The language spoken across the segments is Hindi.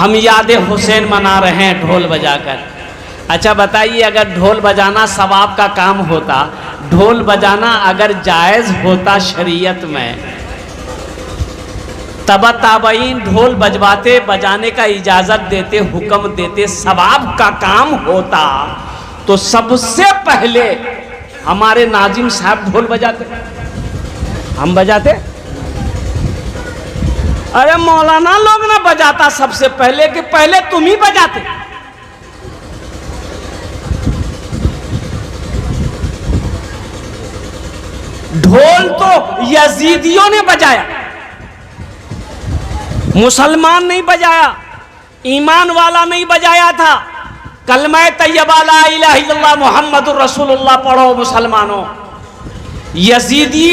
हम याद हुसैन मना रहे हैं ढोल बजाकर। अच्छा बताइए, अगर ढोल बजाना सवाब का काम होता, ढोल बजाना अगर जायज़ होता शरीयत में, तब ताबईन ढोल बजवाते, बजाने का इजाज़त देते, हुक्म देते, सवाब का काम होता, तो सबसे पहले हमारे नाजिम साहब ढोल बजाते। हम बजाते? अरे मौलाना लोग ना बजाता सबसे पहले, कि पहले तुम ही बजाते। ढोल तो यजीदियों ने बजाया, मुसलमान नहीं बजाया, ईमान वाला नहीं बजाया था। कलमा तैयबा ला इलाहा इल्लल्लाह मुहम्मदुर रसूलुल्लाह पढ़ो मुसलमानों। यजीदी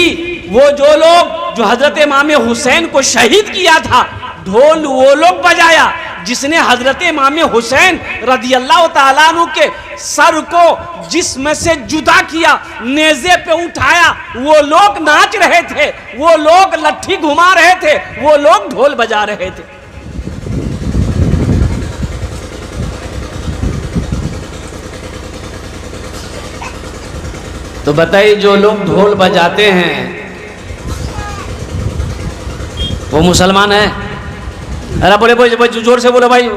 वो जो लोग जो हजरत इमाम हुसैन को शहीद किया था, ढोल वो लोग बजाया। जिसने हजरत इमाम हुसैन रदियल्लाहु ताला अन्हु के सर को जिस्म से जुदा किया, नेज़े पे उठाया, वो लोग नाच रहे थे, वो लोग लट्ठी घुमा रहे थे, वो लोग ढोल बजा रहे थे। तो बताइए, जो लोग ढोल बजाते हैं वो मुसलमान है? अरे बोले भाई, जोर से बोलो भाई।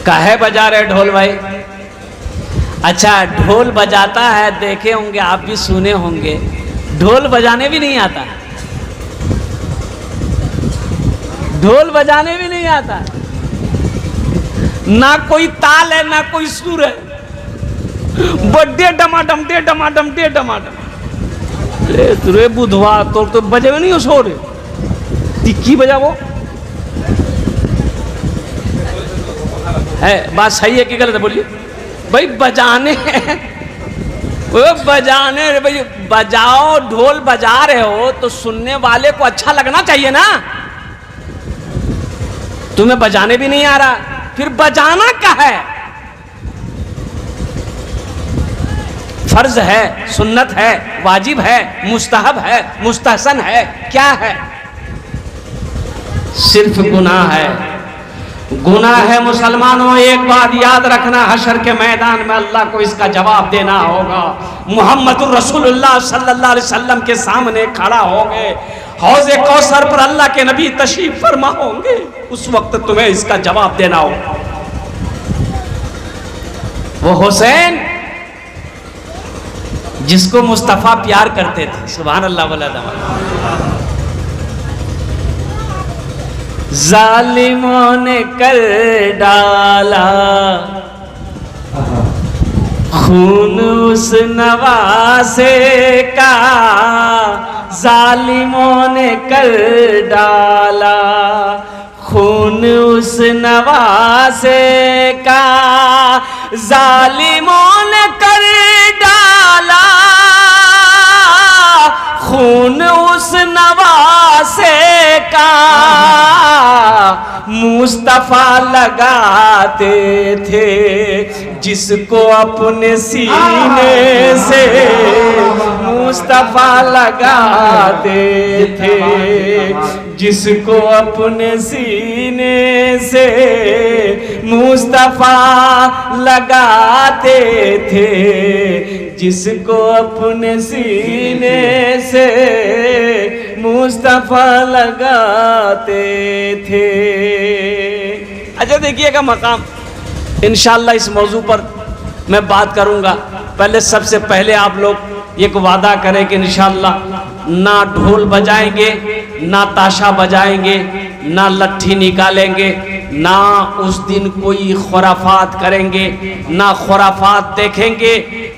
काहे बजा रहे ढोल भाई? अच्छा, ढोल बजाता है, देखे होंगे आप भी, सुने होंगे, ढोल बजाने भी नहीं आता। ढोल बजाने भी नहीं आता, ना कोई ताल है ना कोई सुर है, बड्डे डमाडम डे डमाडम डे डमाडम। रे बुधवा तो बजे में नहीं हो सो रे, टिक्की बजा वो है। बात सही है कि गलत है? बोलिए भाई। बजाने वो बजाने भाई, बजाओ, ढोल बजा रहे हो तो सुनने वाले को अच्छा लगना चाहिए ना। तुम्हें बजाने भी नहीं आ रहा, फिर बजाना क्या है? फर्ज है, सुन्नत है, वाजिब है, मुस्तहब है, मुस्तहसन है, क्या है? सिर्फ गुनाह है। गुनाह है मुसलमानों। एक बात याद रखना, हशर के मैदान में अल्लाह को इसका जवाब देना होगा। मुहम्मदुर रसूलुल्लाह सल्लल्लाहु अलैहि वसल्लम के सामने खड़ा होगे, हौज़े कौसर पर अल्लाह के नबी तशरीफ फरमा होंगे, उस वक्त तुम्हें इसका जवाब देना होगा। वो हुसैन जिसको मुस्तफा प्यार करते थे, सुभान अल्लाह वला जालिमों ने कर डाला खून उस नवासे का, जालिमों ने कर डाला खून उस नवासे का, जालिमों ने कर डाला खून उस नवासे का। मुस्तफा लगाते थे जिसको अपने सीने से, मुस्तफा लगाते थे जिसको अपने सीने से, मुस्तफा लगाते थे जिसको अपने सीने से, मुस्तफा लगाते थे। अच्छा देखिएगा मकाम, इंशाअल्लाह इस मौजू पर मैं बात करूंगा। पहले सबसे पहले आप लोग एक वादा करें कि इंशाअल्लाह ना ढोल बजाएंगे, ना ताशा बजाएंगे, ना लट्ठी निकालेंगे, ना उस दिन कोई खुराफात करेंगे, ना खुराफात देखेंगे,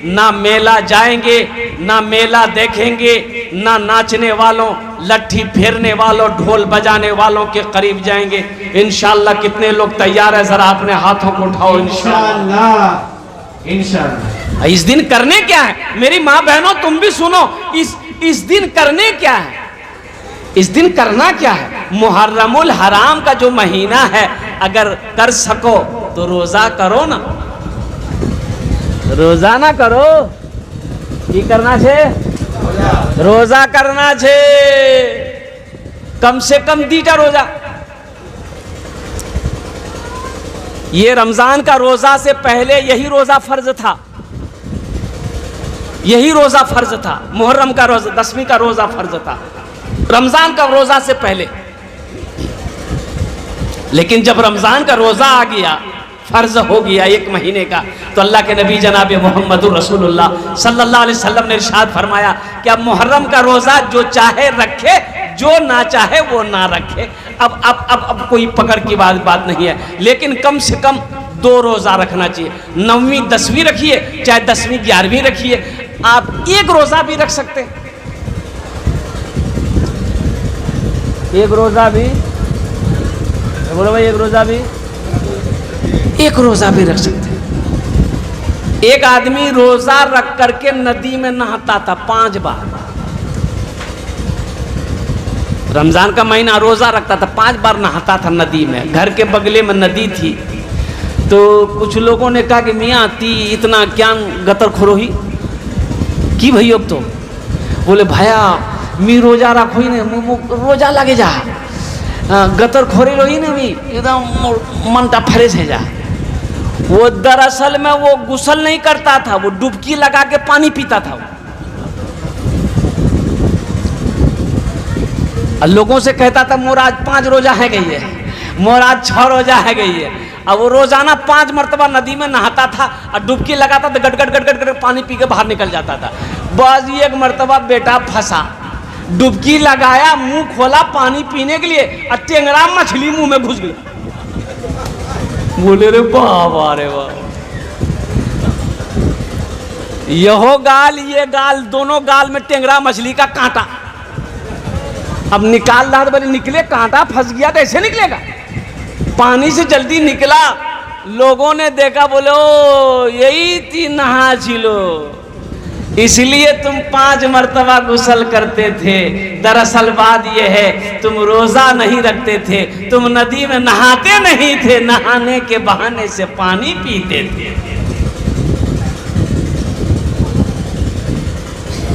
ना मेला जाएंगे, ना मेला देखेंगे, ना नाचने वालों, लट्ठी फेरने वालों, ढोल बजाने वालों के करीब जाएंगे। इंशाअल्लाह कितने लोग तैयार है? जरा अपने हाथों को उठाओ। इंशाअल्लाह इंशाअल्लाह। इस दिन करने क्या है मेरी माँ बहनों, तुम भी सुनो। इस दिन करने क्या है? इस दिन करना क्या है? मुहर्रमुल हराम का जो महीना है, अगर कर सको तो रोजा करो ना, रोजा ना करो की करना छे, रोजा करना छे। कम से कम 2टा रोजा। ये रमजान का रोजा से पहले यही रोजा फर्ज था, यही रोजा फर्ज था। मुहर्रम का रोजा, 10वीं का रोजा फर्ज था रमजान का रोजा से पहले। लेकिन जब रमजान का रोजा आ गया, फर्ज हो गया 1 महीने का, तो अल्लाह के नबी जनाब मोहम्मदुर रसूलुल्लाह सल्लल्लाहु अलैहि वसल्लम ने इरशाद फरमाया कि अब मुहर्रम का रोजा जो चाहे रखे, जो ना चाहे वो ना रखे। अब कोई पकड़ की बात नहीं है, लेकिन कम से कम 2 रोजा रखना चाहिए। 9वीं 10वीं रखिए, चाहे 10वीं 11वीं रखिए, आप 1 रोजा भी रख सकते हैं। 1 रोजा भी बोलो भाई, 1 रोजा भी, 1 रोजा भी रख सकते हैं। एक आदमी रोजा रख करके नदी में नहाता था 5 बार। रमजान का महीना रोजा रखता था, 5 बार नहाता था नदी में। घर के बगले में नदी थी। तो कुछ लोगों ने कहा कि मियाँ ती इतना क्या गतर खोरोही की भई। अब तो बोले भैया मी रोजा रखो ही नहीं, रोजा लगे जा, गतर खोरे लो ही नहीं, एकदम मनटा फ्रेश है जा। वो दरअसल में वो गुस्ल नहीं करता था, वो डुबकी लगा के पानी पीता था। लोगों से कहता था मोर आज 5 रोजा है गई है, मोर आज 6 रोजा है गई है। अब वो रोजाना 5 मरतबा नदी में नहाता था और डुबकी लगाता था, गट गट गट गट पानी पी के बाहर निकल जाता था। बस 1 मरतबा बेटा फंसा, डुबकी लगाया, मुंह खोला पानी पीने के लिए, और टेंगरा मछली मुंह में घुस गई। बोले रे बाबा रे वाह, यहो गाल ये गाल, दोनों गाल में टेंगरा मछली का कांटा। अब निकाल रहा था, बोले निकले, कांटा फंस गया, कैसे निकलेगा? पानी से जल्दी निकला। लोगों ने देखा, बोले ओ यही थी नहा छिलो, इसलिए तुम 5 मरतबा गुस्ल करते थे। दरअसल बात यह है, तुम रोजा नहीं रखते थे, तुम नदी में नहाते नहीं थे, नहाने के बहाने से पानी पीते थे।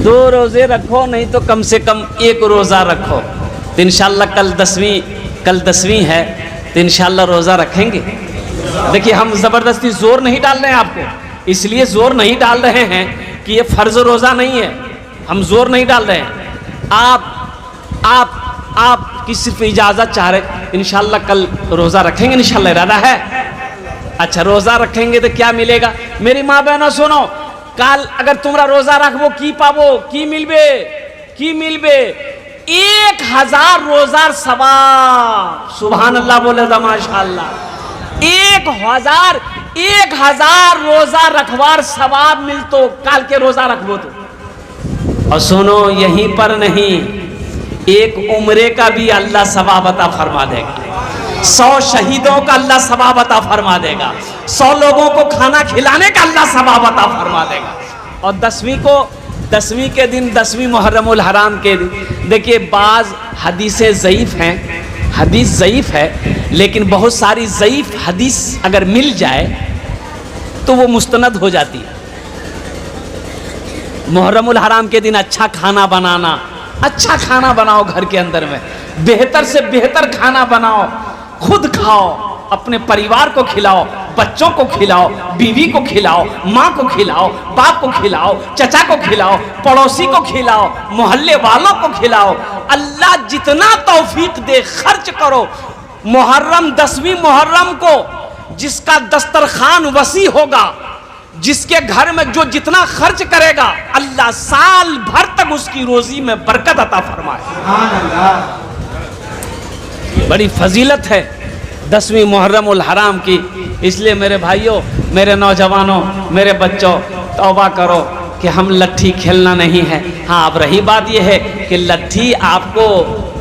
2 रोजे रखो, नहीं तो कम से कम 1 रोजा रखो। तो इंशाल्लाह कल 10वीं है, तो इंशाल्लाह रोजा रखेंगे। देखिए हम जबरदस्ती जोर नहीं डाल रहे हैं आपको, इसलिए जोर नहीं डाल रहे हैं कि ये फर्ज रोजा नहीं है, हम जोर नहीं डाल रहे हैं। आप की सिर्फ इजाजत चाह रहे। इंशाल्लाह कल रोजा रखेंगे, इंशाल्लाह इरादा है। अच्छा रोजा रखेंगे तो क्या मिलेगा? मेरी माँ बहनों सुनो, काल अगर तुमरा रोजा रखबो की पाबो, की मिलबे 1000 रोजार सवाब। सुभान अल्लाह बोले तो माशाअल्लाह। 1000 रोजा रखवार सवाब मिलतो काल के रोजा रखबो तो। और सुनो यहीं पर नहीं, 1 उम्रे का भी अल्लाह सवाब अता फरमा देगा। 100 शहीदों का अल्लाह सवाब अता फरमा देगा। 100 लोगों को खाना खिलाने का अल्लाह सवाब अता फरमा देगा। और 10वीं के दिन, 10वीं मुहर्रमुल हराम के दिन, देखिए बाज हदीसें ज़ईफ़ हैं, हदीस ज़ईफ़ है, लेकिन बहुत सारी ज़ईफ़ हदीस अगर मिल जाए तो वो मुस्तनद हो जाती है। मुहर्रमुल हराम के दिन अच्छा खाना बनाना, अच्छा खाना बनाओ घर के अंदर में, बेहतर से बेहतर खाना बनाओ, खुद खाओ, अपने परिवार को खिलाओ, बच्चों को खिलाओ, बीवी को खिलाओ, माँ को खिलाओ, बाप को खिलाओ, चचा को खिलाओ, पड़ोसी को खिलाओ, मोहल्ले वालों को खिलाओ। अल्लाह जितना तौफीक दे खर्च करो। मुहर्रम 10वीं मुहर्रम को जिसका दस्तरखान वसी होगा, जिसके घर में जो जितना खर्च करेगा, अल्लाह साल भर तक उसकी रोजी में बरकत अता फरमाए। बड़ी फजीलत है 10वीं मुहर्रमुल हराम की। इसलिए मेरे भाइयों, मेरे नौजवानों, मेरे बच्चों, तौबा करो कि हम लट्ठी खेलना नहीं है। हाँ, अब रही बात यह है कि लट्ठी आपको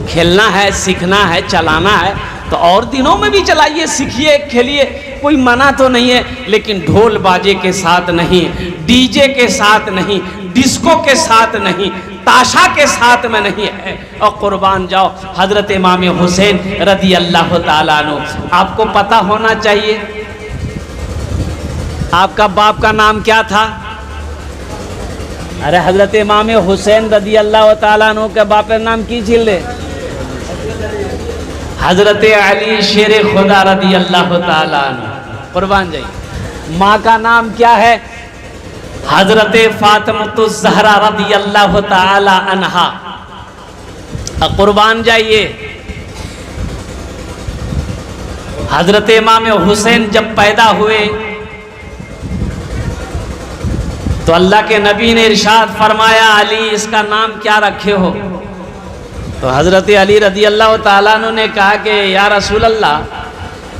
खेलना है, सीखना है, चलाना है तो और दिनों में भी चलाइए, सीखिए, खेलिए, कोई मना तो नहीं है, लेकिन ढोल बाजे के साथ नहीं, डीजे के साथ नहीं, डिस्को के साथ नहीं, ताशा के साथ में नहीं है। और कुर्बान जाओ हजरत इमाम हुसैन रदी अल्लाह ताला अन्हु। आपको पता होना चाहिए आपका बाप का नाम क्या था? अरे हजरत इमाम हुसैन रदी अल्लाह ताला अन्हु के बाप का नाम की छिले? हजरत अली शेर खुदा रदी अल्लाह ताला अन्हु, कुर्बान जाइए। माँ का नाम क्या है? हजरत फातिमतुज़ ज़हरा रदी अल्लाह ताला अन्हा। कुर्बान जाइए। हजरत इमाम हुसैन जब पैदा हुए तो अल्लाह के नबी ने इरशाद फरमाया, अली इसका नाम क्या रखे हो? तो हजरत अली रदी अल्लाह ताला अन्हु ने कहा कि या रसूल अल्लाह,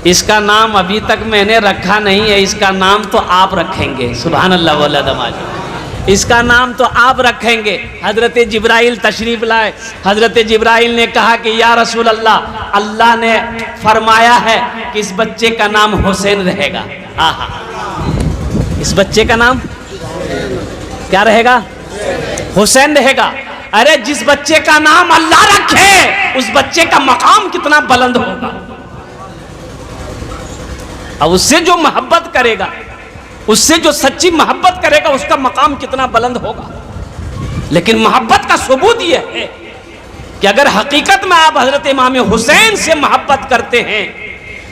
इसका नाम अभी तक मैंने रखा नहीं है, इसका नाम तो आप रखेंगे। सुभान अल्लाह बोला दमाज, इसका नाम तो आप रखेंगे। हजरत जिब्राइल तशरीफ लाए। हजरत जिब्राइल ने कहा कि या रसूल अल्लाह, अल्लाह ने फरमाया है कि इस बच्चे का नाम हुसैन रहेगा। आहा, इस बच्चे का नाम क्या रहेगा? हुसैन रहेगा। अरे जिस बच्चे का नाम अल्लाह रखे उस बच्चे का मकाम कितना बुलंद होगा। अब उससे जो मोहब्बत करेगा, उससे जो सच्ची मोहब्बत करेगा, उसका मकाम कितना बुलंद होगा। लेकिन मोहब्बत का सबूत यह है कि अगर हकीकत में आप हजरत इमाम हुसैन से मोहब्बत करते हैं,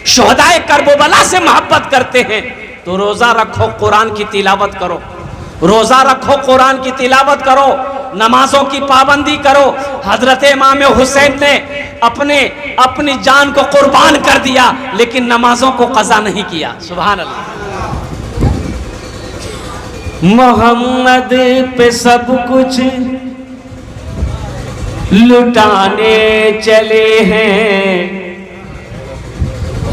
शुहदाए करबला से मोहब्बत करते हैं, तो रोजा रखो, कुरान की तिलावत करो। रोजा रखो, कुरान की तिलावत करो, नमाजों की पाबंदी करो। हजरत इमाम हुसैन ने अपनी जान को कुर्बान कर दिया, लेकिन नमाजों को कज़ा नहीं किया। सुभान अल्लाह। मोहम्मद पे सब कुछ लुटाने चले हैं,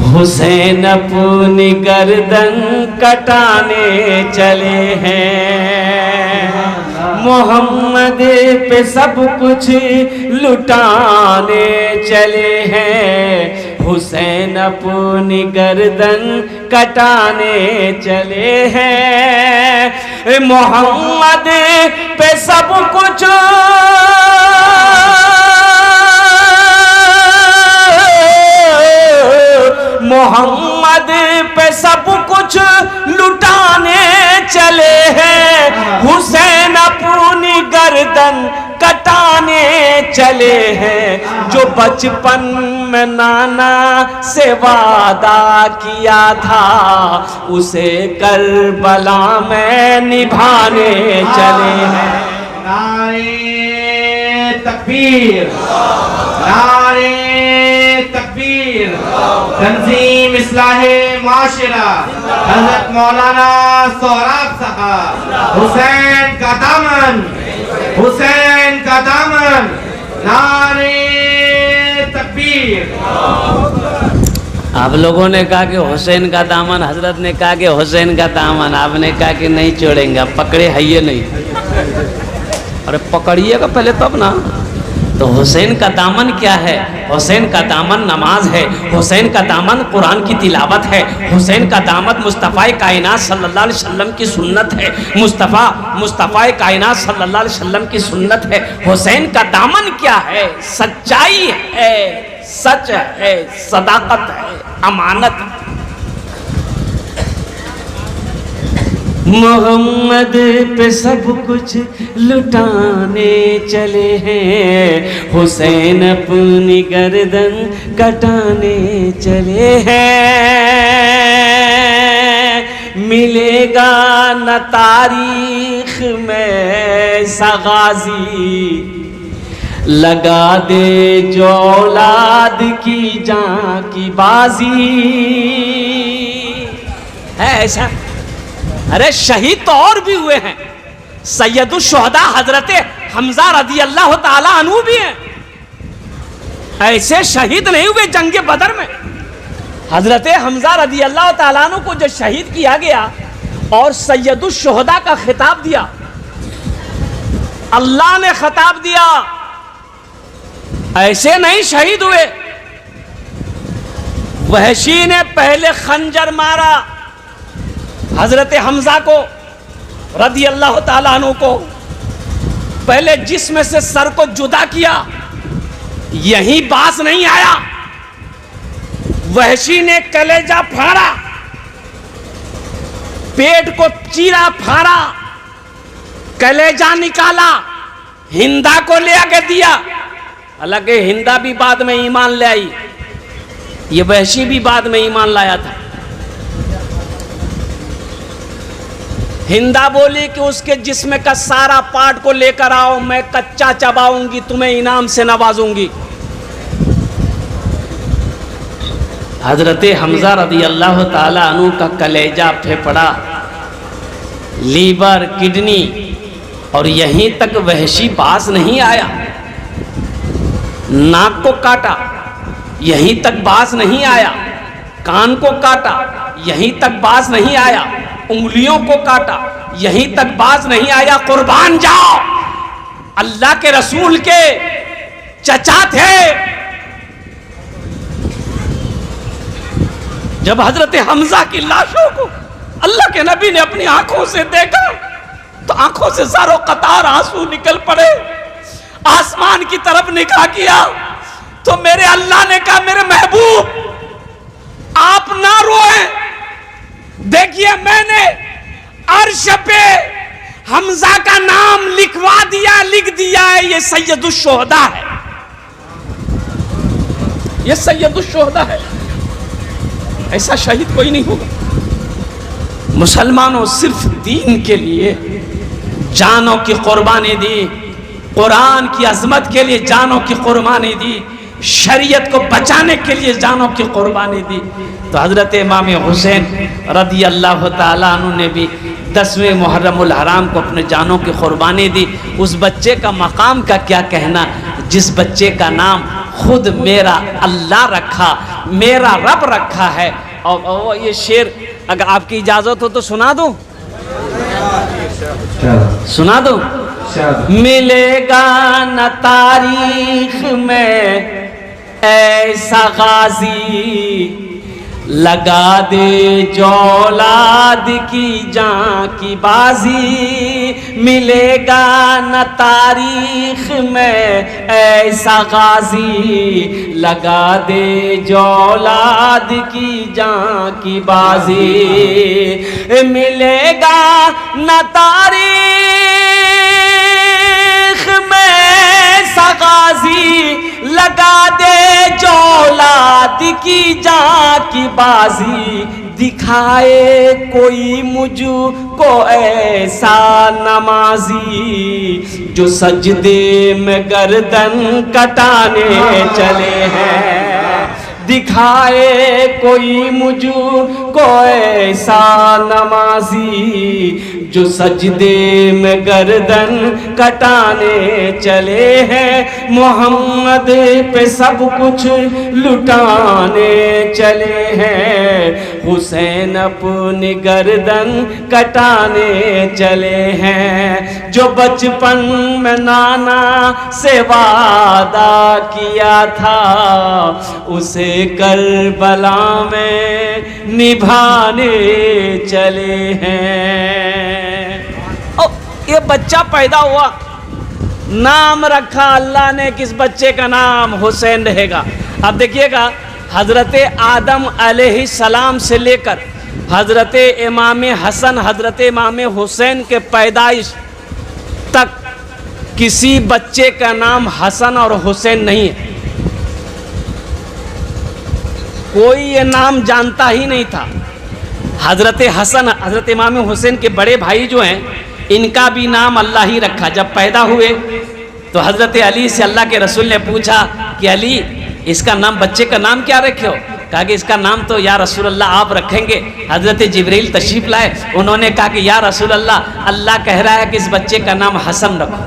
हुसैन अपनी गर्दन कटाने चले हैं। मोहम्मद पे सब कुछ लुटाने चले हैं, हुसैन अपनी गर्दन कटाने चले हैं। मोहम्मद पे सब कुछ मोहम्मद पे सब कुछ लुटाने चले हैं, हुसैन अपनी गर्दन कटाने चले हैं। जो बचपन में नाना से वादा किया था, उसे करबला में निभाने चले हैं। नारे तकबीर, नारे तकबीर। तंजीम इस्लाहे माशरा हज़रत मौलाना सोहराब साहब, हुसैन का दामन, हुसैन का दामन, नारे तकबीर। आप लोगों ने कहा कि हुसैन का दामन, हजरत ने कहा कि हुसैन का दामन, आपने कहा कि नहीं छोड़ेंगे, पकड़े है ये नहीं। अरे पकड़िएगा पहले तब ना। तो हुसैन का दामन क्या है? हुसैन का दामन नमाज है, हुसैन का दामन कुरान की तिलावत है, हुसैन का दामन मुस्तफ़ा कायनात सल्लल्लाहु अलैहि वसल्लम की सुन्नत है, मुस्तफ़ा कायनात सल्लल्लाहु अलैहि वसल्लम की सुन्नत है। हुसैन का दामन क्या है? सच्चाई है, सच है, सदाकत है, अमानत है। मोहम्मद पे सब कुछ लुटाने चले हैं, हुसैन अपनी गर्दन कटाने चले हैं। मिलेगा न तारीख में सगाजी, लगा दे जो औलाद की जान की बाजी है। ऐसा अरे शहीद तो और भी हुए हैं। सैयदुल शुहदा हजरत हमजा रदी अल्लाह ताला अन्हु भी हैं। ऐसे शहीद नहीं हुए जंगे बदर में। हजरत हमजा रदी अल्लाह ताला अन्हु को जो शहीद किया गया और सैयदुल शुहदा का खिताब दिया, अल्लाह ने खिताब दिया, ऐसे नहीं शहीद हुए। वहशी ने पहले खंजर मारा हजरत हमजा को रदी अल्लाह ताला अन्हु को, पहले जिस्म से सर को जुदा किया, यही बास नहीं आया। वहशी ने कलेजा फाड़ा, पेट को चीरा फाड़ा, कलेजा निकाला, हिंदा को ले आके दिया। हालांकि हिंदा भी बाद में ईमान ले आई, ये वहशी भी बाद में ईमान लाया था। हिंदा बोली कि उसके जिस्म का सारा पार्ट को लेकर आओ, मैं कच्चा चबाऊंगी, तुम्हें इनाम से नवाजूंगी। हजरत हमजा रदी अल्लाह ताला अन्हु का कलेजा, फेफड़ा, लीवर, किडनी और यहीं तक वहशी बास नहीं आया। नाक को काटा, यहीं तक बास नहीं आया। कान को काटा, यहीं तक बास नहीं आया। उंगलियों को काटा, यहीं तक बास नहीं आया। कुर्बान जाओ, अल्लाह के रसूल के चचा थे। जब हजरत हमजा की लाशों को अल्लाह के नबी ने अपनी आंखों से देखा तो आंखों से सारों कतार आंसू निकल पड़े। आसमान की तरफ निगाह किया तो मेरे अल्लाह ने कहा, मेरे महबूब आप ना रोए, देखिए मैंने अर्श पे हमजा का नाम लिखवा दिया, लिख दिया है। ये सैयदुश्शोहदा है, ये सैयदुश्शोहदा है। ऐसा शहीद कोई नहीं होगा। मुसलमानों सिर्फ दीन के लिए जानों की कुर्बानी दी, कुरान की अजमत के लिए जानों की कुर्बानी दी, शरीयत को बचाने के लिए जानों की कुर्बानी दी। तो हजरत इमाम हुसैन रदी अल्लाह ताला अन्हु ने भी 10वें मुहर्रमुल हराम को अपने जानों की कुर्बानी दी। उस बच्चे का मकाम का क्या कहना, जिस बच्चे का नाम खुद मेरा अल्लाह रखा, मेरा रब रखा है। और ये शेर अगर आपकी इजाजत हो तो सुना दूं, सुना दूं। मिलेगा न तारीख में ऐसा गाजी, लगा दे जौलाद की जान की बाजी। मिलेगा न तारीख में ऐसा गाजी, लगा दे जौलाद की जान की बाजी। मिलेगा न तारीख में ऐसा गाजी, लगा दे जौलाद की जान की बाजी। दिखाए कोई मुझको ऐसा नमाजी, जो सजदे में गर्दन कटाने चले हैं। दिखाए कोई मुझको ऐसा नमाजी, जो सजदे में गर्दन कटाने चले हैं। मोहम्मद पे सब कुछ लुटाने चले हैं। हुसैन अपनी गर्दन कटाने चले हैं। जो बचपन में नाना से वादा किया था, उसे करबला में निभाने चले हैं। ये बच्चा पैदा हुआ, नाम रखा अल्लाह ने, किस बच्चे का नाम हुसैन रहेगा। अब देखिएगा, हजरत आदम अलैहिस्सलाम से लेकर हजरत इमाम हसन, हजरत इमाम हुसैन के पैदाइश तक किसी बच्चे का नाम हसन और हुसैन नहीं है। कोई ये नाम जानता ही नहीं था। हजरत हसन, हजरत इमाम हुसैन के बड़े भाई जो हैं, इनका भी नाम अल्लाह ही रखा। जब पैदा हुए तो हजरत अली से अल्लाह के रसूल ने पूछा कि अली, इसका नाम, बच्चे का नाम क्या रखे हो? कहा कि इसका नाम तो या रसूल अल्लाह आप रखेंगे। हजरत जिब्रील तशरीफ लाए, उन्होंने कहा कि या रसूल अल्लाह, अल्लाह कह रहा है कि इस बच्चे का नाम हसन रखो।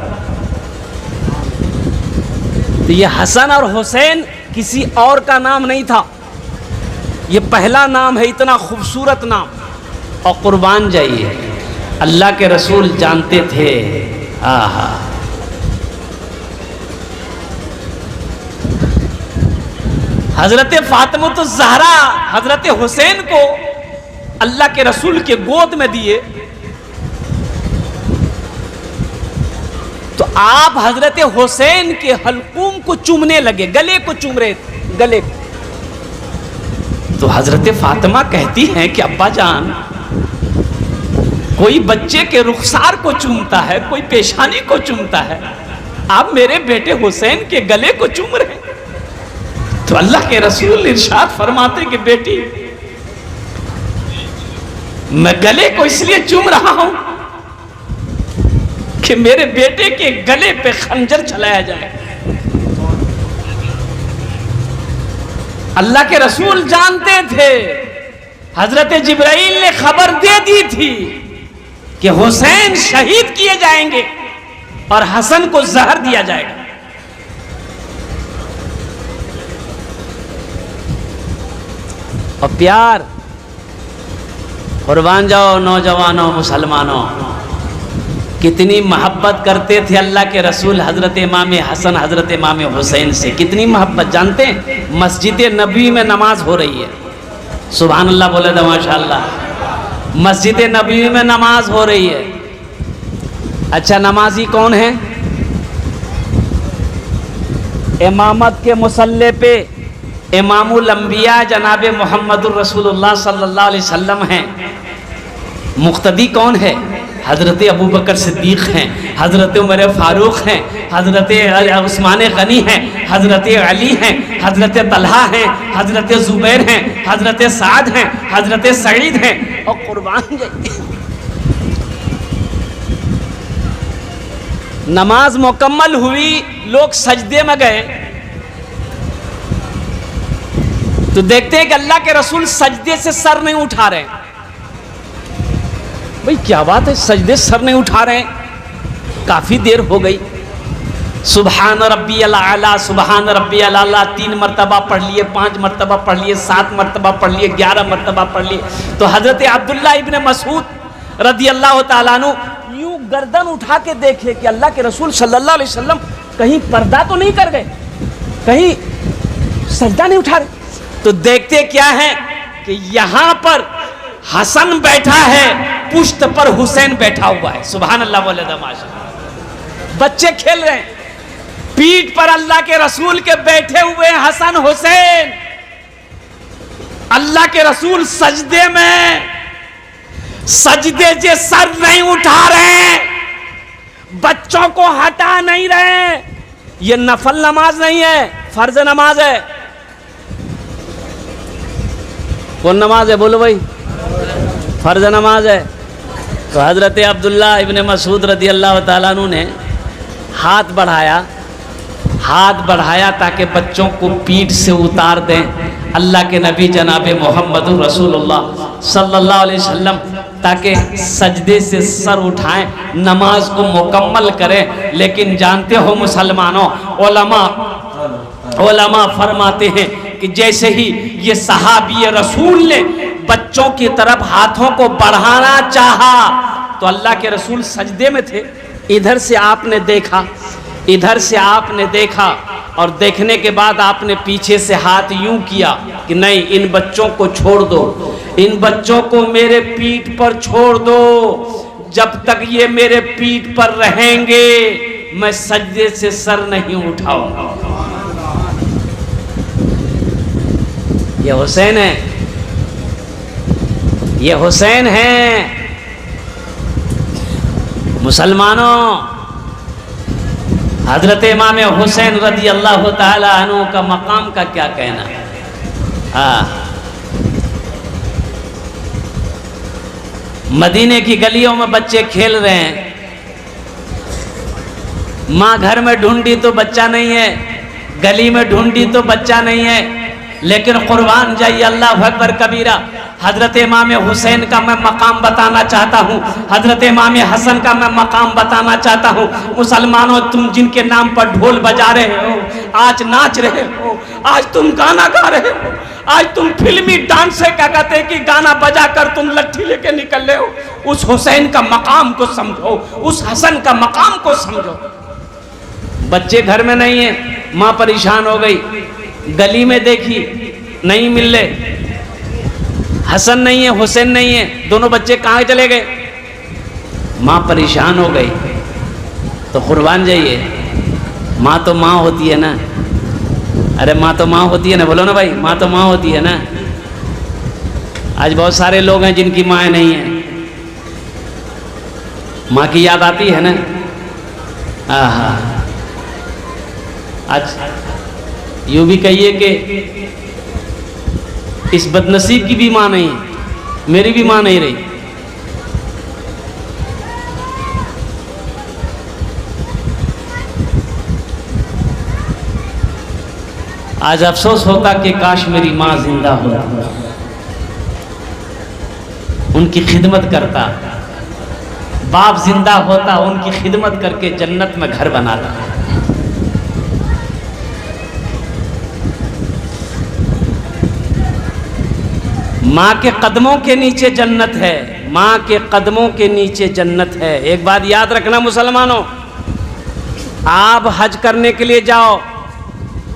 तो ये हसन और हुसैन किसी और का नाम नहीं था, ये पहला नाम है। इतना खूबसूरत नाम। और कुर्बान जाइए, अल्लाह के रसूल जानते थे। आहा, हजरत फातिमा ज़हरा हजरत हुसैन को अल्लाह के रसूल के गोद में दिए तो आप हजरत हुसैन के हल्कूम को चूमने लगे, गले को चूम रहे, गले को। तो हजरत फातिमा कहती हैं कि अब्बा जान, कोई बच्चे के रुखसार को चूमता है, कोई पेशानी को चूमता है, आप मेरे बेटे हुसैन के गले को चूम रहे हैं। तो अल्लाह के रसूल इरशाद फरमाते कि बेटी, मैं गले को इसलिए चूम रहा हूं कि मेरे बेटे के गले पे खंजर चलाया जाए। अल्लाह के रसूल जानते थे, हजरत जिब्राइल ने खबर दे दी थी कि हुसैन शहीद किए जाएंगे और हसन को जहर दिया जाएगा। और प्यार, कुर्बान जाओ नौजवानों मुसलमानों, कितनी मोहब्बत करते थे अल्लाह के रसूल हजरत इमाम हसन हजरत इमाम हुसैन से, कितनी मोहब्बत। जानते हैं मस्जिद नबी में नमाज हो रही है, सुभान अल्लाह बोले तो माशाअल्लाह। मस्जिद नबी में नमाज हो रही है। अच्छा, नमाजी कौन है? इमामत के मुसल्ले पे इमामुल अंबिया जनाब मोहम्मदुर रसूलुल्लाह सल्लल्लाहु अलैहि वसल्लम हैं। मुक्तदी कौन है? हज़रत अबू बकर सिद्दीक़ हैं, हज़रत उमर फ़ारूक हैं, हज़रत उस्मान गनी हैं, हज़रत अली हैं, हज़रत तलहा हैं, हज़रत ज़ुबैर हैं, हज़रत साद हैं, हज़रत सईद हैं। और कुर्बान जाइए, नमाज मुकम्मल हुई, लोग सजदे में गए तो देखते हैं कि अल्लाह के रसूल सजदे से सर नहीं उठा रहे। भाई क्या बात है, सजदे सर नहीं उठा रहे हैं, काफी देर हो गई। सुबहान रब्बियल आला, सुबहान रब्बियल आला 3 मरतबा पढ़ लिए, 5 मरतबा पढ़ लिए, 7 मरतबा पढ़ लिए, 11 मरतबा पढ़ लिए। तो हजरत अब्दुल्ला इब्न मसूद रदी अल्लाह तआला अन्हु यूं गर्दन उठा के देखे कि अल्लाह के रसूल सल्लल्लाहु अलैहि वसल्लम कहीं पर्दा तो नहीं कर गए, कहीं सजदा नहीं उठा रहे। तो देखते क्या है कि यहां पर हसन बैठा है, पुश्त पर हुसैन बैठा हुआ है। सुभान अल्लाह बोले माशाअल्लाह। बच्चे खेल रहे हैं, पीठ पर अल्लाह के रसूल के बैठे हुए हैं हसन हुसैन। अल्लाह के रसूल सजदे में, सजदे से सर नहीं उठा रहे, बच्चों को हटा नहीं रहे। ये नफल नमाज नहीं है, फर्ज नमाज है। कौन नमाज है बोलो भाई? फर्ज नमाज है। तो हज़रत अब्दुल्ला इब्न मसूद रदी अल्लाह तआला अन्हु ने हाथ बढ़ाया ताकि बच्चों को पीठ से उतार दें। अल्लाह के नबी जनाब मोहम्मद रसूलुल्लाह सल्लल्लाहु अलैहि वसल्लम ताकि सजदे से सर उठाएं, नमाज को मुकम्मल करें। लेकिन जानते हो मुसलमानों, उलमा फरमाते हैं कि जैसे ही ये सहाबी रसूल ने बच्चों की तरफ हाथों को बढ़ाना चाहा तो अल्लाह के रसूल सजदे में थे। इधर से आपने देखा, इधर से आपने देखा, और देखने के बाद आपने पीछे से हाथ यूं किया कि नहीं, इन बच्चों को छोड़ दो, इन बच्चों को मेरे पीठ पर छोड़ दो। जब तक ये मेरे पीठ पर रहेंगे मैं सजदे से सर नहीं उठाऊंगा। ये हुसैन है, ये हुसैन है। मुसलमानों, हजरत इमाम हुसैन रदी अल्लाह तआला अन्हु का मकाम का क्या कहना। मदीने की गलियों में बच्चे खेल रहे हैं, माँ घर में ढूंढी तो बच्चा नहीं है, गली में ढूंढी तो बच्चा नहीं है। लेकिन कुर्बान जाइए, अल्लाह अकबर कबीरा, हजरत इमाम हुसैन का मैं मकाम बताना चाहता हूँ, हजरत इमाम हसन का मैं मकाम बताना चाहता हूँ। मुसलमानों, तुम जिनके नाम पर ढोल बजा रहे हो, आज नाच रहे हो, आज तुम गाना गा रहे हो, आज तुम फिल्मी डांस से क्या कहते हैं कि गाना बजा कर तुम लट्ठी लेके निकल रहे हो, उस हुसैन का मकाम को समझो, उस हसन का मकाम को समझो। बच्चे घर में नहीं है, माँ परेशान हो गई, गली में देखी नहीं मिल रहे, हसन नहीं है, हुसैन नहीं है, दोनों बच्चे कहाँ चले गए। माँ परेशान हो गई। तो कुर्बान जाइए, माँ तो माँ होती है ना, अरे माँ तो माँ होती है ना, बोलो ना भाई, माँ तो माँ होती है ना। आज बहुत सारे लोग हैं जिनकी माँ नहीं है, माँ की याद आती है ना। आज यूं भी कहिए कि इस बदनसीब की भी मां नहीं, मेरी भी मां नहीं रही। आज अफसोस होता कि काश मेरी मां जिंदा होती, उनकी खिदमत करता। बाप जिंदा होता, उनकी खिदमत करके जन्नत में घर बनाता। माँ के कदमों के नीचे जन्नत है, माँ के कदमों के नीचे जन्नत है। एक बात याद रखना मुसलमानों, आप हज करने के लिए जाओ,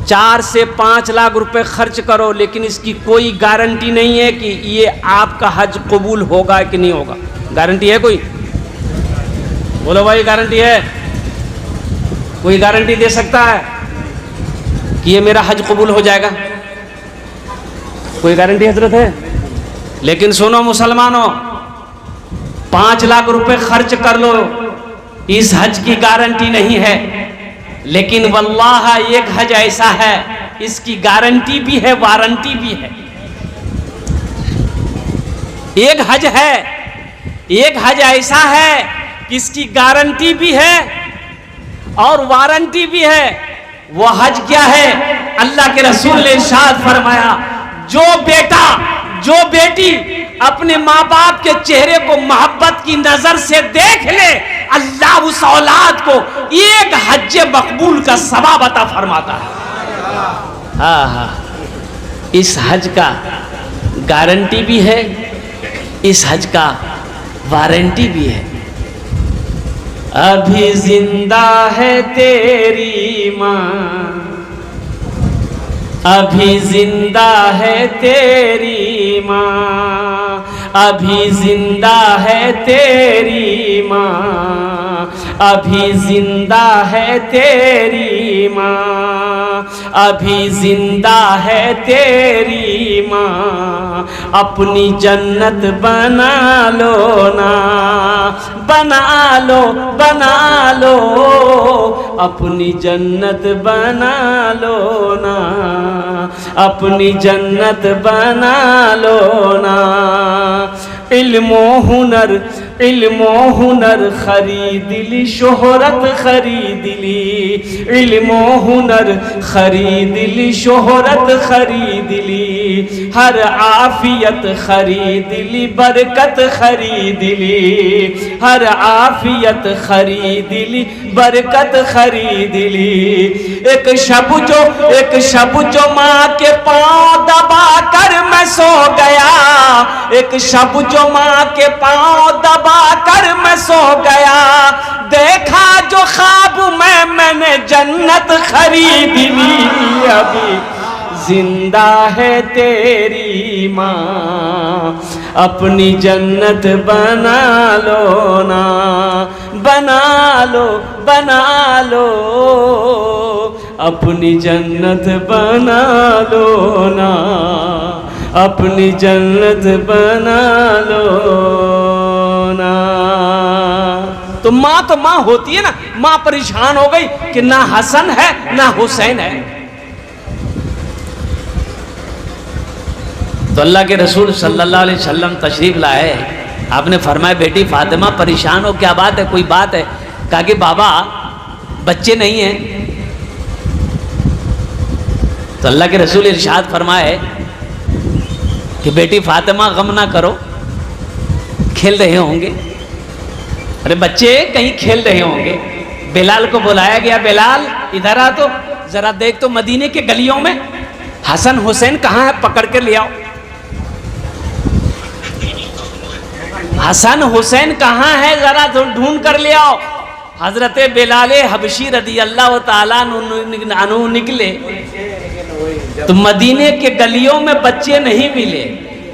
4 से 5 लाख रुपए खर्च करो, लेकिन इसकी कोई गारंटी नहीं है कि ये आपका हज कबूल होगा कि नहीं होगा। गारंटी है कोई? बोलो भाई, गारंटी है? कोई गारंटी दे सकता है कि ये मेरा हज कबूल हो जाएगा? कोई गारंटी हजरत है? लेकिन सुनो मुसलमानों, 5 लाख रुपए खर्च कर लो, इस हज की गारंटी नहीं है। लेकिन वल्लाह एक हज ऐसा है, इसकी गारंटी भी है, वारंटी भी है। एक हज है, एक हज ऐसा है कि इसकी गारंटी भी है और वारंटी भी है। वो हज क्या है? अल्लाह के रसूल ने इरशाद फरमाया, जो बेटा, जो बेटी अपने माँ बाप के चेहरे को मोहब्बत की नजर से देख ले, अल्लाह उस औलाद को एक हज मकबूल का सवाब अता फरमाता है। हाँ हाँ, इस हज का गारंटी भी है, इस हज का वारंटी भी है। अभी जिंदा है तेरी माँ, अभी जिंदा है तेरी माँ, अभी जिंदा है तेरी माँ, अभी जिंदा है तेरी माँ, अभी जिंदा है तेरी माँ। अपनी जन्नत बना लो ना, बना लो, बना लो, अपनी जन्नत बना लो ना, अपनी जन्नत बना लो ना। इल्मो हुनर, इल्मो हुनर खरीद ली, शोहरत खरीद ली, इल्मो हुनर खरीद ली, शोहरत खरीद ली, हर आफियत खरीद ली, बरकत खरीद ली, हर आफियत खरीद ली, बरकत खरीद ली। एक शब जो माँ के पाँव दबा कर मैं सो गया, एक शब जो माँ के पाँव दबा कर मैं सो गया, देखा जो ख्वाब मैंने जन्नत खरीद ली। अभी जिंदा है तेरी माँ, अपनी जन्नत बना लो ना, बना लो, बना लो, अपनी जन्नत बना लो ना, अपनी जन्नत बना लो ना। तो माँ होती है ना, माँ परेशान हो गई कि ना हसन है ना हुसैन है। तो अल्लाह के रसूल सल्लल्लाहु अलैहि वसल्लम तशरीफ लाए, आपने फरमाया बेटी फातिमा परेशान हो, क्या बात है, कोई बात है? कहा कि बाबा बच्चे नहीं हैं। तो अल्लाह के रसूल इरशाद फरमाए कि बेटी फातिमा गम ना करो, खेल रहे होंगे। अरे बच्चे कहीं खेल रहे होंगे। बिलाल को बुलाया गया, बिलाल इधर आ, तो जरा देख तो मदीने के गलियों में हसन हुसैन कहाँ है, पकड़ के ले आओ। हसन हुसैन कहाँ है, जरा ढूंढ कर ले आओ। हजरत बिलाल हबशी रदी अल्लाह ताला अन्हु निकले तो मदीने के गलियों में बच्चे नहीं मिले,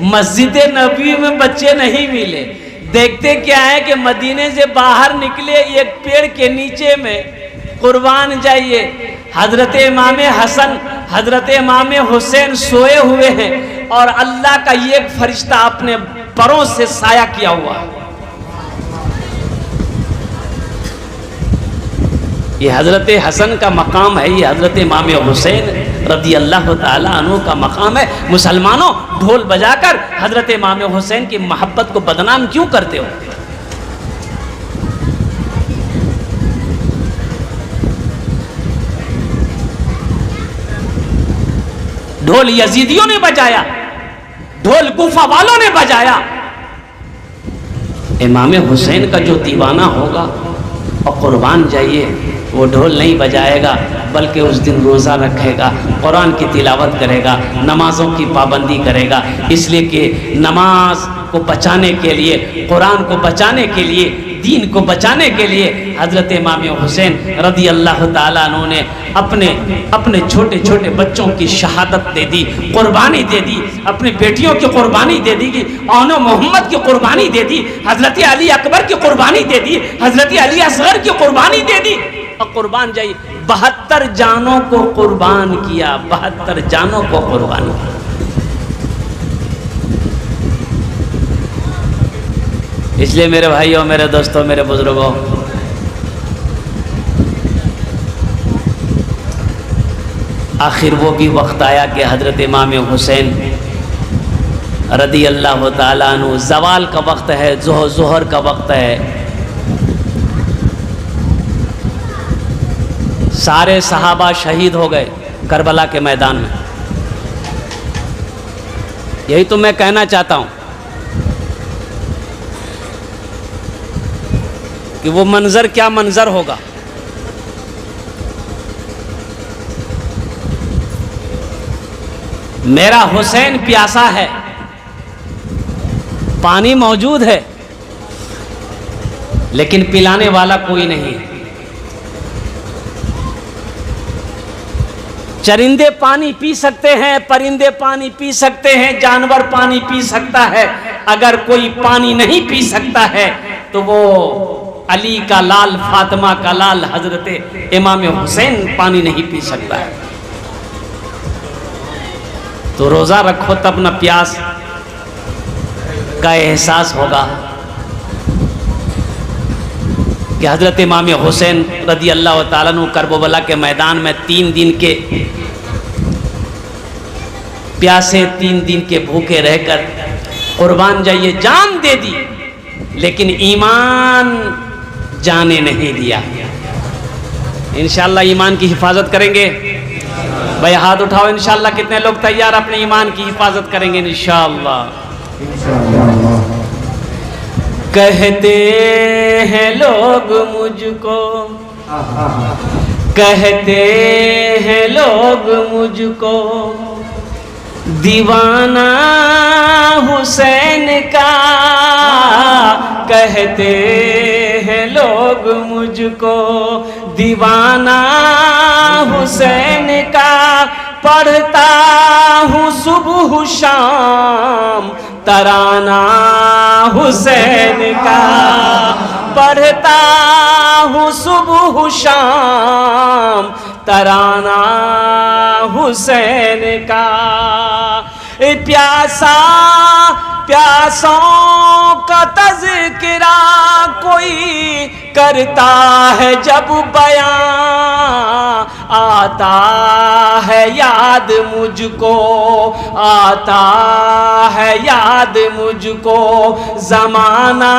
मस्जिद नबी में बच्चे नहीं मिले। देखते क्या है कि मदीने से बाहर निकले, एक पेड़ के नीचे में कुर्बान जाइए, हजरत इमाम हसन, हजरत इमाम हुसैन सोए हुए हैं और अल्लाह का ये फरिश्ता अपने परों से साया किया हुआ है। ये हजरत हसन का मकाम है, ये हजरत इमाम हुसैन है। रदी अल्लाह ताला अन्हु का मकाम है। मुसलमानों, ढोल बजाकर हजरत इमाम हुसैन की मोहब्बत को बदनाम क्यों करते हो? ढोल यजीदियों ने बजाया, ढोल कुफा वालों ने बजाया। इमाम हुसैन का जो दीवाना होगा और कुर्बान जाइए, वो ढोल नहीं बजाएगा बल्कि उस दिन रोज़ा रखेगा, कुरान की तिलावत करेगा, नमाज़ों की पाबंदी करेगा। इसलिए कि नमाज को बचाने के लिए, कुरान को बचाने के लिए, दीन को बचाने के लिए हज़रत इमाम हुसैन रदी अल्लाह ताला अन्हु ने अपने छोटे छोटे बच्चों की शहादत दे दी, कुर्बानी दे दी, अपनी बेटियों की कुर्बानी दे दी, औनो मोहम्मद की कुर्बानी दे दी, हज़रत अली अकबर की कुर्बानी दे दी, हज़रत अली असगर की कुर्बानी दे दी। और कुर्बान जाइए, 72 जानों को कुर्बान किया, 72 जानों को कुर्बान किया। इसलिए मेरे भाइयों, मेरे दोस्तों, मेरे बुजुर्गों, आखिर वो भी वक्त आया कि हज़रत इमाम हुसैन रदी अल्लाह ताला अन्हु, ज़वाल का वक्त है, ज़ोहर का वक्त है, सारे सहाबा शहीद हो गए करबला के मैदान में। यही तो मैं कहना चाहता हूँ कि वो मंजर क्या मंजर होगा। मेरा हुसैन प्यासा है, पानी मौजूद है लेकिन पिलाने वाला कोई नहीं है। चरिंदे पानी पी सकते हैं, परिंदे पानी पी सकते हैं, जानवर पानी पी सकता है। अगर कोई पानी नहीं पी सकता है तो वो अली का लाल, फातिमा का लाल हजरत इमाम हुसैन पानी नहीं पी सकता है। तो रोज़ा रखो तब न प्यास का एहसास होगा कि हजरत इमाम हुसैन रदी अल्लाह ताला अन्हु करबला के मैदान में 3 दिन के प्यासे, 3 दिन के भूखे रहकर कुर्बान जाइए, जान दे दी, लेकिन ईमान जाने नहीं दिया। इंशाअल्लाह ईमान की हिफाजत करेंगे। भाई हाथ उठाओ, इंशाअल्लाह कितने लोग तैयार अपने ईमान की हिफाजत करेंगे? इंशाअल्लाह। कहते हैं लोग मुझको, कहते हैं लोग मुझको दीवाना हुसैन का, कहते हैं लोग मुझको दीवाना हुसैन का। पढ़ता हूँ सुबह शाम तराना हुसैन का, पढ़ता हूँ सुबह शाम तराना हुसैन का। प्यासा प्यासों का तज़किरा कोई करता है जब बयां, आता है याद मुझको, आता है याद मुझको ज़माना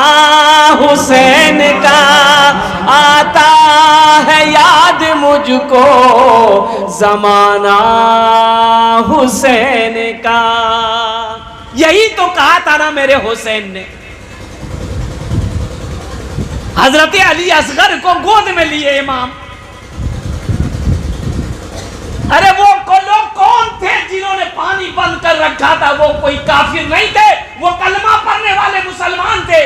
हुसैन का, आता है याद मुझको ज़माना हुसैन का। यही तो कहा था ना मेरे हुसैन ने। हजरत अली असगर को गोद में लिए इमाम। अरे वो लोग कौन थे जिन्होंने पानी बंद कर रखा था? वो कोई काफिर नहीं थे, वो कलमा पढ़ने वाले मुसलमान थे।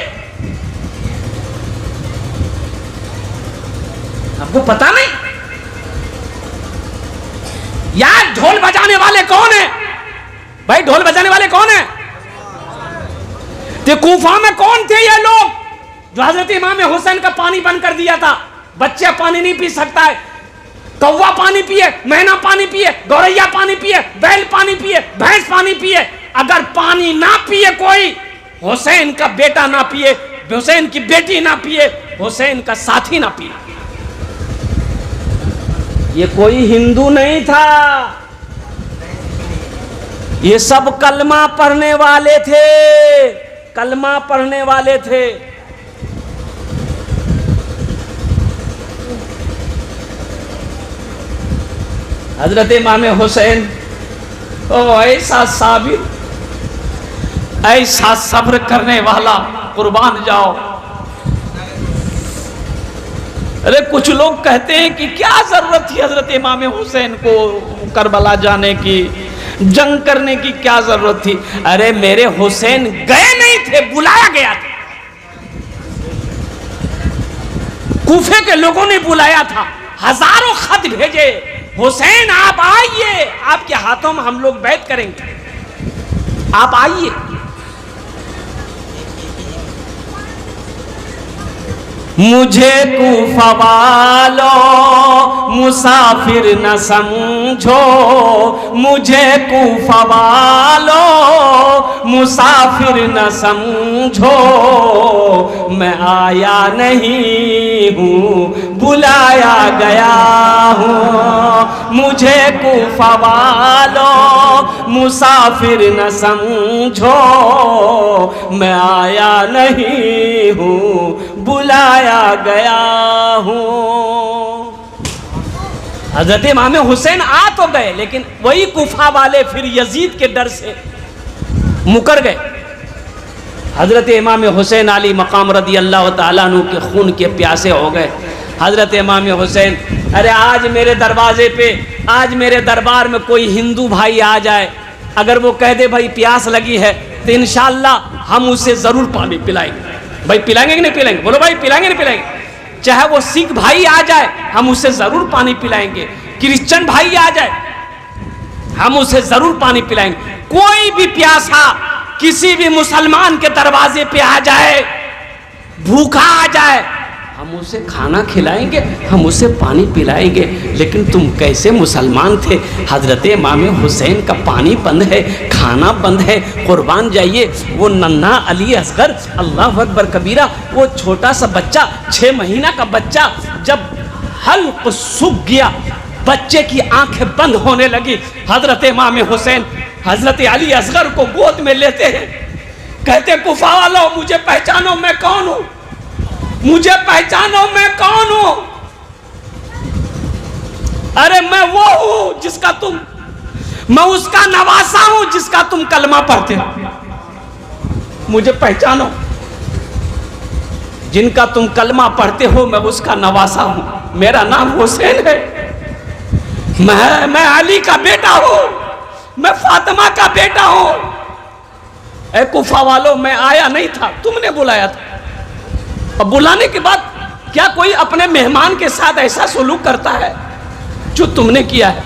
आपको पता नहीं? यार ढोल बजाने वाले कौन है भाई? ढोल बजाने वाले कौन है? तो कूफा में कौन थे ये लोग जो हजरत इमाम हुसैन का पानी बंद कर दिया था? बच्चा पानी नहीं पी सकता है, कौवा पानी पिए, मैना पानी पिए, गौरैया पानी पिए, बैल पानी पिए, भैंस पानी पिए। अगर पानी ना पिए कोई, हुसैन का बेटा ना पिए, हुसैन की बेटी ना पिए, हुसैन का साथी ना पिए। ये कोई हिंदू नहीं था, ये सब कलमा पढ़ने वाले थे, कलमा पढ़ने वाले थे। हजरत इमाम हुसैन ओ ऐसा साबिर, ऐसा सब्र करने वाला, कुर्बान जाओ। अरे कुछ लोग कहते हैं कि क्या जरूरत थी हजरत इमाम हुसैन को करबला जाने की, जंग करने की क्या जरूरत थी? अरे मेरे हुसैन गए नहीं थे, बुलाया गया था। कूफे के लोगों ने बुलाया था, हजारों खत भेजे, हुसैन आप आइए, आपके हाथों में हम लोग बैत करेंगे, आप आइए। मुझे कूफा वालों मुसाफिर न समझो, मुझे कूफा वालों मुसाफिर न समझो, मैं आया नहीं हूँ बुलाया गया हूँ। मुझे कूफा वालों मुसाफिर न समझो, मैं आया नहीं हूँ बुलाया गया हूँ। हजरत इमाम हुसैन आ तो गए, लेकिन वही कुफा वाले फिर यजीद के डर से मुकर गए। हजरत इमाम हुसैन अली मकाम रदी अल्लाह ताला अन्हु के खून के प्यासे हो गए। हजरत इमाम हुसैन, अरे आज मेरे दरवाजे पे, आज मेरे दरबार में कोई हिंदू भाई आ जाए, अगर वो कह दे भाई प्यास लगी है, तो इंशाअल्लाह हम उसे जरूर पानी पिलाएंगे। भाई पिलाएंगे कि नहीं पिलाएंगे? बोलो भाई पिलाएंगे नहीं पिलाएंगे? चाहे वो सिख भाई आ जाए, हम उसे जरूर पानी पिलाएंगे। क्रिश्चियन भाई आ जाए, हम उसे जरूर पानी पिलाएंगे। कोई भी प्यासा किसी भी मुसलमान के दरवाजे पे आ जाए, भूखा आ जाए, हम उसे खाना खिलाएंगे, हम उसे पानी पिलाएंगे। लेकिन तुम कैसे मुसलमान थे? हजरत इमाम हुसैन का पानी बंद है, खाना बंद है, कुर्बान जाइए। वो नन्हा अली असगर, अल्लाह अकबर कबीरा, वो छोटा सा बच्चा, 6 महीना का बच्चा, जब हल्क सूख गया, बच्चे की आंखें बंद होने लगी, हजरत इमाम हुसैन हजरत अली असगर को गोद में लेते हैं, कहते कुफा वालों मुझे पहचानो, मैं कौन हूं, मुझे पहचानो, मैं कौन हूं। अरे मैं वो हूं जिसका तुम, मैं उसका नवासा हूं जिसका तुम कलमा पढ़ते हो, मुझे पहचानो। जिनका तुम कलमा पढ़ते हो मैं उसका नवासा हूं, मेरा नाम हुसैन है, मैं अली का बेटा हूं, मैं फातिमा का बेटा हूं। ए कुफा वालों, मैं आया नहीं था, तुमने बुलाया था। अब बुलाने के बाद क्या कोई अपने मेहमान के साथ ऐसा सुलूक करता है जो तुमने किया है?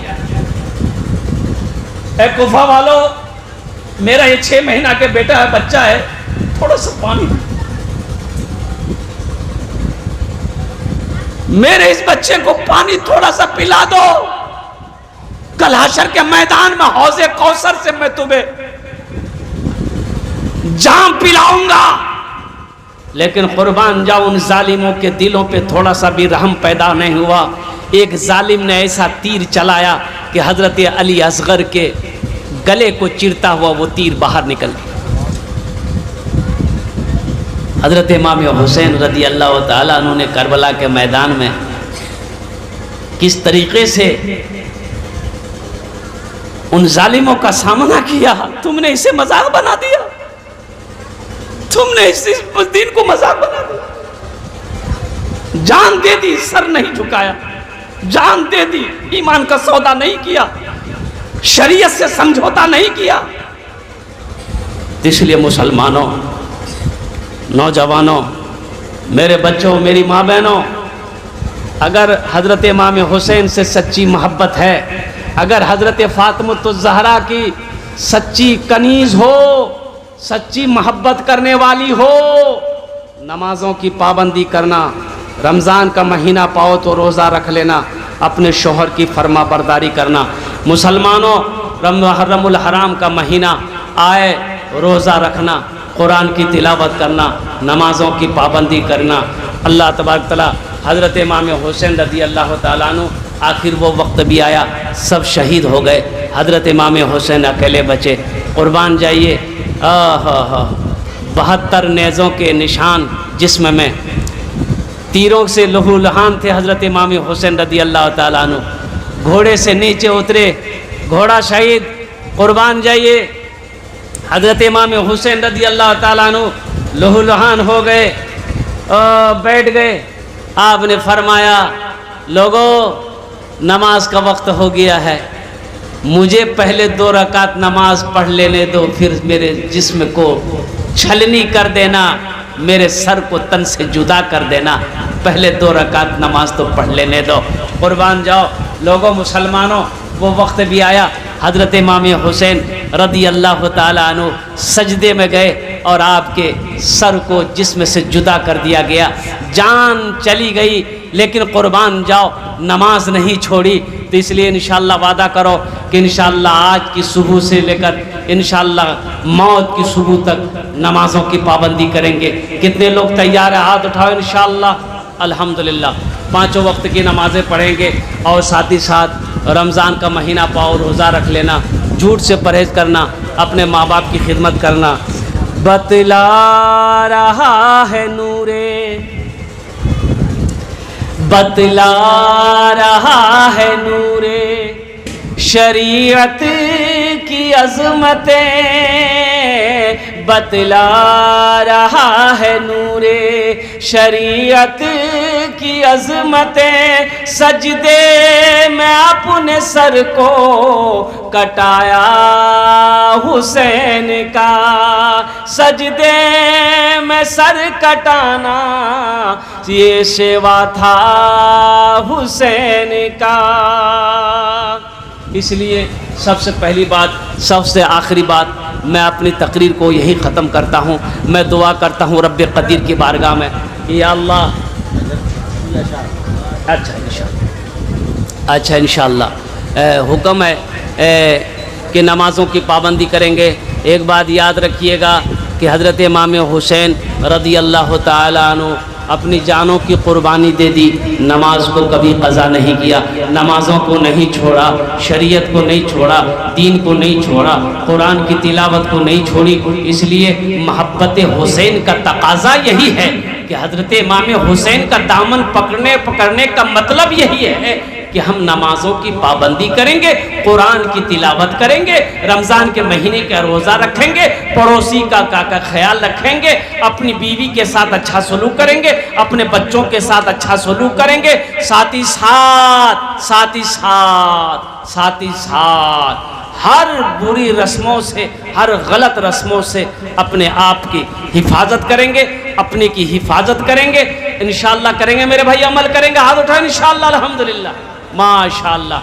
ए कुफा वालों, मेरा ये 6 महीना के बेटा है, बच्चा है, थोड़ा सा पानी, मेरे इस बच्चे को पानी थोड़ा सा पिला दो। कल हशर के मैदान में हौजे कौसर से मैं तुम्हें जाम पिलाऊंगा। लेकिन कुर्बान जाओ, उन जालिमों के दिलों पे थोड़ा सा भी रहम पैदा नहीं हुआ। एक जालिम ने ऐसा तीर चलाया कि हजरत अली असगर के गले को चिरता हुआ वो तीर बाहर निकल गया। हजरत इमाम हुसैन रदी अल्लाह ताला अन्हु ने करबला के मैदान में किस तरीके से उन जालिमों का सामना किया। तुमने इसे मजाक बना दिया, तुमने इस दिन को मजाक बना दिया। जान दे दी, सर नहीं झुकाया, जान दे दी, ईमान का सौदा नहीं किया, शरीयत से समझौता नहीं किया। इसलिए मुसलमानों, नौजवानों, मेरे बच्चों, मेरी माँ बहनों, अगर हजरत इमाम हुसैन से सच्ची मोहब्बत है, अगर हजरत फातिमा की सच्ची कनीज हो, सच्ची मोहब्बत करने वाली हो, नमाजों की पाबंदी करना, रमज़ान का महीना पाओ तो रोज़ा रख लेना, अपने शोहर की फरमा बरदारी करना। मुसलमानों, मुहर्रमुल हराम का महीना आए, रोज़ा रखना, कुरान की तिलावत करना, नमाजों की पाबंदी करना। अल्लाह तबारक तआला हज़रत इमाम हुसैन रज़ी अल्लाह तआला अन्हु आखिर वो वक्त भी आया, सब शहीद हो गए, हज़रत इमाम हुसैन अकेले बचे। कुर्बान जाइए, 72 नेज़ों के निशान जिस्म में, तीरों से लहूलुहान थे हज़रत इमाम हुसैन रदी अल्लाह ताला अन्हु। घोड़े से नीचे उतरे, घोड़ा शहीद, कुर्बान जाइए। हज़रत इमाम हुसैन रदी अल्लाह ताला अन्हु लहूलुहान हो गए, बैठ गए। आपने फरमाया, लोगों, नमाज का वक्त हो गया है, मुझे पहले 2 रकात नमाज पढ़ लेने दो, फिर मेरे जिस्म को छलनी कर देना, मेरे सर को तन से जुदा कर देना, पहले 2 रकात नमाज तो पढ़ लेने दो। कुर्बान जाओ लोगों, मुसलमानों, वो वक्त भी आया, हज़रत इमाम हुसैन रदी अल्लाह ताला अन्हु सजदे में गए और आपके सर को जिस्म से जुदा कर दिया गया। जान चली गई, लेकिन कुर्बान जाओ, नमाज नहीं छोड़ी। तो इसलिए इंशाअल्लाह वादा करो कि इंशाअल्लाह आज की सुबह से लेकर इंशाअल्लाह मौत की सुबह तक नमाज़ों की पाबंदी करेंगे। कितने लोग तैयार हैं? हाथ उठाओ। इंशाअल्लाह अल्हम्दुलिल्लाह 5 वक्त की नमाज़ें पढ़ेंगे और साथ ही साथ रमज़ान का महीना पाओ, रोज़ा रख लेना, झूठ से परहेज़ करना, अपने माँ बाप की खिदमत करना। बतला रहा है नूरे, बतला रहा है नूरे शरीयत की अज़मतें, बतला रहा है नूरे शरीयत की अज़मतें। सजदे में अपने सर को कटाया हुसैन का, सजदे में सर कटाना ये सेवा था हुसैन का। इसलिए सबसे पहली बात, सबसे आखिरी बात, मैं अपनी तकरीर को यही ख़त्म करता हूँ। मैं दुआ करता हूँ रब्बे क़दीर की बारगाह में, या अल्लाह, अच्छा इंशाअल्लाह हुक्म है कि नमाज़ों की पाबंदी करेंगे। एक बात याद रखिएगा कि हज़रत इमाम हुसैन रदी अल्लाह ताला अन्हु अपनी जानों की कुर्बानी दे दी, नमाज को कभी क़ज़ा नहीं किया, नमाज़ों को नहीं छोड़ा, शरीयत को नहीं छोड़ा, दीन को नहीं छोड़ा, कुरान की तिलावत को नहीं छोड़ी। इसलिए मोहब्बत हुसैन का तकाज़ा यही है कि हज़रत इमाम हुसैन का दामन पकड़ने का मतलब यही है कि हम नमाज़ों की पाबंदी करेंगे, कुरान की तिलावत करेंगे, रमज़ान के महीने का रोज़ा रखेंगे, पड़ोसी का ख्याल रखेंगे, अपनी बीवी के साथ अच्छा सलूक करेंगे, अपने बच्चों के साथ अच्छा सलूक करेंगे, साथ ही साथ हर बुरी रस्मों से, हर गलत रस्मों से अपने आप की हिफाजत करेंगे, अपने की हिफाजत करेंगे। इंशाअल्लाह करेंगे मेरे भाई, अमल करेंगे। हाथ उठाएं इंशाअल्लाह, अल्हम्दुलिल्लाह, माशाअल्लाह।